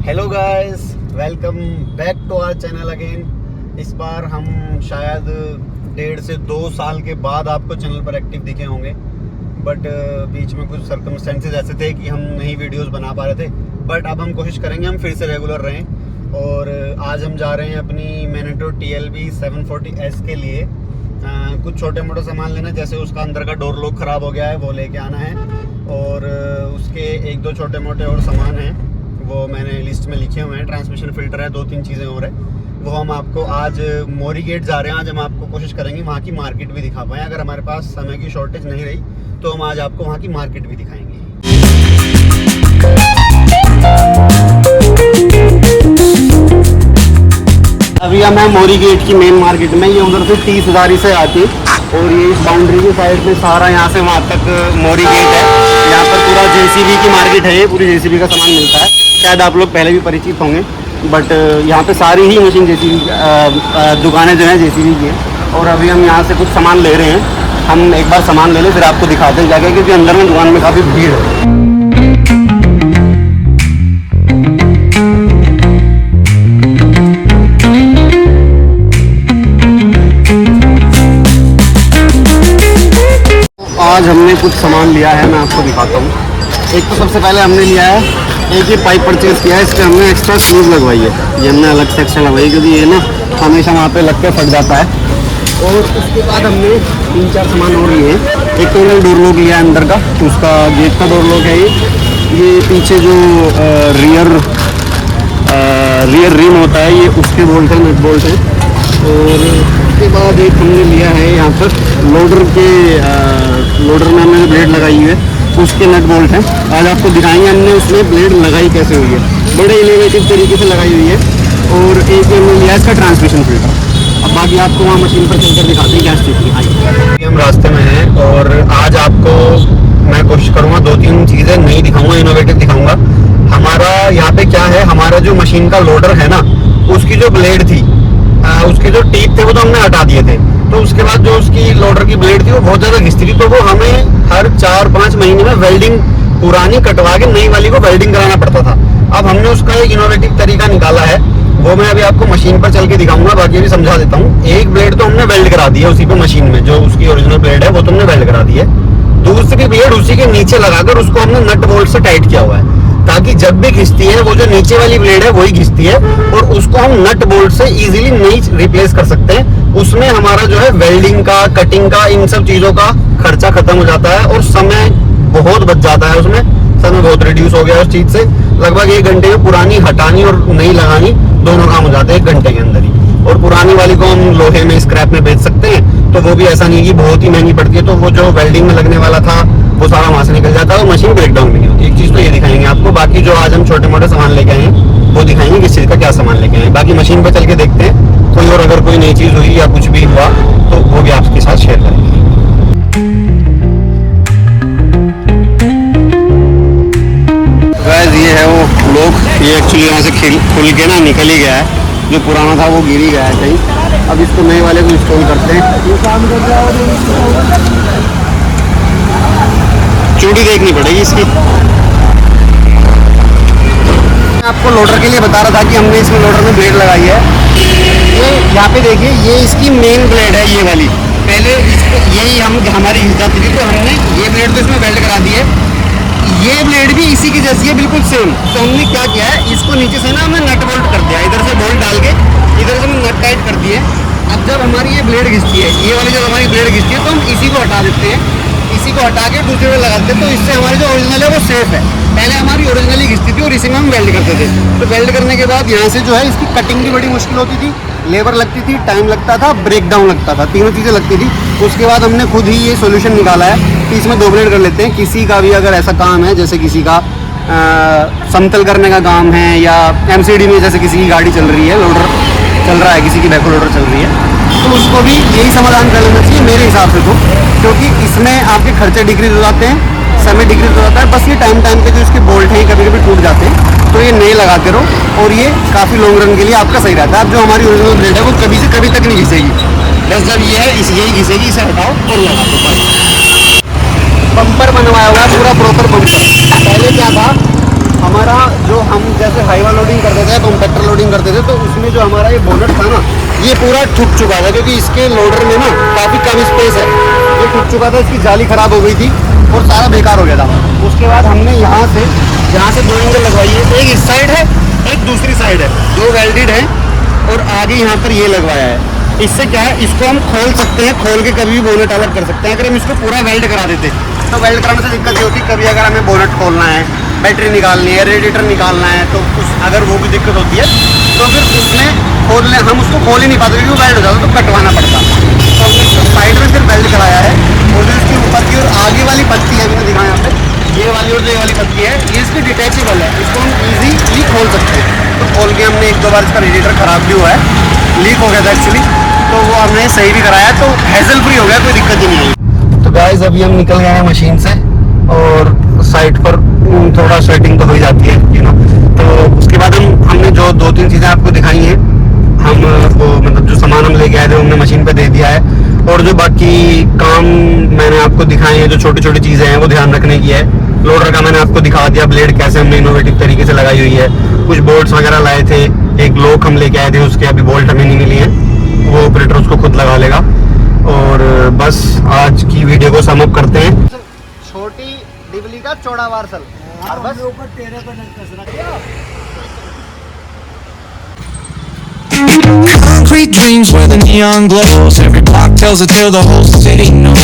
Hello guys, welcome back to our channel again. इस बार हम शायद 1.5 से 2 साल के बाद आपको चैनल पर एक्टिव दिखे होंगे, बट बीच में कुछ सर्कमस्टेंसेस ऐसे थे कि हम नहीं वीडियोस बना पा रहे थे। बट अब हम कोशिश करेंगे हम फिर से रेगुलर रहें। और आज हम जा रहे हैं अपनी मैनेटो TLB 740S के लिए कुछ छोटे मोटे सामान लेना, जैसे उसका अंदर का डोर लॉक ख़राब हो गया है, वो लेके आना है। और उसके 1-2 छोटे मोटे और सामान हैं, वो मैंने लिस्ट में लिखे हुए हैं। ट्रांसमिशन फिल्टर है, 2-3 चीज़ें और है, वो हम आपको आज मोरी गेट जा रहे हैं। आज हम आपको कोशिश करेंगे वहाँ की मार्केट भी दिखा पाएँ। अगर हमारे पास समय की शॉर्टेज नहीं रही तो हम आज आपको वहाँ की मार्केट भी दिखाएंगे। अभी हम हैं मोरी गेट की मेन मार्केट में। ये उधर से 30 हज़ारी से आती है और ये इस बाउंड्री की साइड में सारा यहाँ से वहाँ तक मोरी गेट है। यहाँ पर पूरा JCB की मार्केट है, ये पूरी JCB का सामान मिलता है। शायद आप लोग पहले भी परिचित होंगे, बट यहाँ पे सारी ही मशीन JCB दुकानें जो हैं JCB की हैं। और अभी हम यहाँ से कुछ सामान ले रहे हैं। हम एक बार सामान ले लें फिर आपको दिखाते हैं जाके, क्योंकि अंदर में दुकान में काफ़ी भीड़ है। आज हमने कुछ सामान लिया है, मैं आपको दिखाता हूँ। एक तो सबसे पहले हमने लिया है, एक ये पाइप परचेज़ किया है। इस पर हमने एक्स्ट्रा स्क्रूज लगवाई है, ये हमने अलग से एक्स्ट्रा लगवाई, क्योंकि ये ना हमेशा वहाँ पे लग के फट जाता है। और उसके बाद हमने 3-4 सामान और लिए हैं। एक तो हमने डोर लॉक लिया है अंदर का, उसका गेट का डोर लॉक है ये पीछे जो रियर रिम होता है, ये उसके बोल्ट है, नट बोल्ट है। और उसके बाद एक हमने लिया है यहाँ पर लोडर में हमने ब्लेड लगाई हुई है, उसके नट बोल्ट हैं। आज आपको दिखाएंगे हमने उसमें ब्लेड लगाई कैसे हुई है, बड़े इनोवेटिव तरीके से लगाई हुई है। और एक हमने लिया इसका ट्रांसमिशन फिल्टर। अब बाकी आपको वहाँ मशीन पर चलकर दिखाते हैं क्या स्थिति है। हम रास्ते में हैं और आज आपको मैं कोशिश करूँगा 2-3 चीज़ें नहीं दिखाऊँगा, इनोवेटिव दिखाऊँगा। हमारा यहाँ पे क्या है, हमारा जो मशीन का लोडर है ना, उसकी जो ब्लेड थी, उसके जो टीथ थे वो तो हमने हटा दिए थे। तो उसके बाद जो उसकी लोडर की ब्लेड थी वो बहुत ज़्यादा घिसती थी, तो वो हमें हर 4-5 महीने में वेल्डिंग पुरानी कटवा के नई वाली को वेल्डिंग कराना पड़ता था। अब हमने उसका एक इनोवेटिव तरीका निकाला है, वो मैं अभी आपको मशीन पर चल के दिखाऊंगा, बाकी भी समझा देता हूँ। एक ब्लेड तो हमने वेल्ड करा दी है उसी पे, मशीन में जो उसकी ओरिजिनल ब्लेड है वो तो हमने वेल्ड करा दी है। दूसरी ब्लेड उसी के नीचे लगाकर उसको हमने नट बोल्ट से टाइट किया हुआ है, ताकि जब भी घिसती है वो जो नीचे वाली ब्लेड है वही घिसती है, और उसको हम नट बोल्ट से इजीली नहीं रिप्लेस कर सकते हैं। उसमें हमारा जो है वेल्डिंग का, कटिंग का, इन सब चीज़ों का खर्चा खत्म हो जाता है और समय बहुत बच जाता है। उसमें समय बहुत रिड्यूस हो गया उस चीज़ से। लगभग 1 घंटे में पुरानी हटानी और नई लगानी दोनों काम हो जाते हैं 1 घंटे के अंदर ही। और पुरानी वाली को हम लोहे में, स्क्रैप में बेच सकते हैं, तो वो भी ऐसा नहीं कि बहुत ही महंगी पड़ती है। तो वो जो वेल्डिंग में लगने वाला था वो सारा वहाँ से निकल जाता है और मशीन ब्रेकडाउन भी नहीं होती। एक चीज़ तो ये दिखाएंगे आपको। बाकी जो आज हम छोटे मोटे सामान लेके आए हैं वो दिखाएंगे किस चीज़ का क्या सामान लेके आए हैं। बाकी मशीन पर चल के देखते हैं कोई और अगर कोई नई चीज़ हुई या कुछ भी हुआ तो वो भी आपके साथ शेयर करेंगे। गाइस, ये है वो लोग, ये एक्चुअली यहाँ से खुल के ना निकल ही गया है, जो पुराना था वो गिर ही गया है कहीं। अब इसको नए वाले को इंस्टॉल करते हैं। चूड़ी देखनी पड़ेगी इसकी। मैं आपको लोडर के लिए बता रहा था कि हमने इसमें लोडर में ब्लेड लगाई है। ये यहाँ पे देखिए, ये इसकी मेन ब्लेड है, ये वाली। पहले यही हमारी घिस जाती थी, तो हमने ये ब्लेड तो इसमें वेल्ड करा दी है। ये ब्लेड भी इसी की जैसी है, बिल्कुल सेम। तो हमने क्या किया है, इसको नीचे से ना हमने नट बोल्ट कर दिया, इधर से बोल्ट डाल के इधर से हमने नट टाइट कर दिए। अब जब हमारी ये ब्लेड घिसती है, ये वाली जब हमारी ब्लेड घिसती है, तो हम इसी को हटा देते हैं, इसी को हटा के दूसरे में लगाते हैं। तो इससे हमारी जो ओरिजिनल है वो सेफ है। पहले हमारी ओरिजिनली घिसती थी और इसी में हम वेल्ड करते थे। तो वेल्ड करने के बाद यहाँ से जो है इसकी कटिंग भी बड़ी मुश्किल होती थी, लेबर लगती थी, टाइम लगता था, ब्रेकडाउन लगता था, तीनों चीज़ें लगती थी। उसके बाद हमने खुद ही ये सोल्यूशन निकाला है कि इसमें 2 ब्लेड कर लेते हैं। किसी का भी अगर ऐसा काम है, जैसे किसी का समतल करने का काम है, या MCD में जैसे किसी की गाड़ी चल रही है, लोडर चल रहा है, किसी की बैको लोडर चल रही है, तो उसको भी यही समाधान कर लेना चाहिए मेरे हिसाब से तो। क्योंकि इसमें आपके खर्चे डिक्रीज हो जाते हैं, समय डिक्रीज हो जाता है। बस ये टाइम पे जो इसके बोल्ट हैं कभी कभी टूट जाते हैं, तो ये नए लगाते रहो और ये काफ़ी लॉन्ग रन के लिए आपका सही रहता है। अब जो हमारी ओरिजिनल ब्लेड है वो कभी से कभी तक नहीं घिसेगी, बस जब ये है यही घिसेगी, इसे हटाओ और लगा दो बस। बम्पर बनवाया हुआ है पूरा प्रॉपर बम्पर। पहले क्या था, हमारा जो हम जैसे हाईवा लोडिंग करते थे, कॉम्पैक्टर लोडिंग करते थे, तो उसमें जो हमारा ये बोनट था ना, ये पूरा ठुक चुका था, क्योंकि इसके लोडर में ना काफ़ी कम स्पेस है, ये ठुक चुका था, इसकी जाली खराब हो गई थी और सारा बेकार हो गया था। उसके बाद हमने यहाँ से दो एंगल लगवाई है, एक इस साइड है, एक दूसरी साइड है, जो वेल्डेड है, और आगे यहाँ पर ये लगवाया है। इससे क्या है, इसको हम खोल सकते हैं, खोल के कभी भी बोनट अलग कर सकते हैं। अगर हम इसको पूरा वेल्ड करा देते तो वेल्ड कराने से दिक्कत ये होती, कभी अगर हमें बोनट खोलना है, बैटरी निकालनी है, रेडिएटर निकालना है, तो अगर वो भी दिक्कत होती है तो फिर उसमें खोलने हम उसको खोल ही नहीं पाते, क्योंकि वो वेल्ड हो जाता तो कटवाना पड़ता। तो हमने इसको साइड में फिर वेल्ड कराया है, और जो इसकी ऊपर की और आगे वाली पत्ती है, मैंने दिखाया यहाँ पे, ये वाली और ये वाली पत्ती है, ये इसकी डिटैचेबल है, इसको हम ईजीली खोल सकते हैं। तो खोल के हमने 1-2 बार इसका रेडिएटर ख़राब भी हुआ है, लीक हो गया था एक्चुअली, तो वो हमने सही भी कराया, तो हैसल फ्री हो गया, कोई दिक्कत ही नहीं आई। तो गाइस अभी हम निकल गए हैं मशीन से, और साइट पर थोड़ा स्वेटिंग तो हो ही जाती है, यू नो। तो उसके बाद हमने जो 2-3 चीज़ें आपको दिखाई हैं, हम वो मतलब जो सामान हम लेके आए थे हमने मशीन पे दे दिया है, और जो बाकी काम मैंने आपको दिखाए हैं, जो छोटी छोटी चीज़ें हैं वो ध्यान रखने की है। लोडर का मैंने आपको दिखा दिया, ब्लेड कैसे हमने इनोवेटिव तरीके से लगाई हुई है। कुछ बोल्ट्स वगैरह लाए थे, एक लॉक हम लेके आए थे, उसके अभी बोल्ट हमें नहीं मिली है, वो ऑपरेटर उसको खुद लगा लेगा। और बस आज की वीडियो को सम अप करते हैं। छोटी डिबली का चौड़ा वार्सल, और बस ऊपर टेढ़े पे Concrete dreams where the neon glows. Every block tells a tale the whole city knows.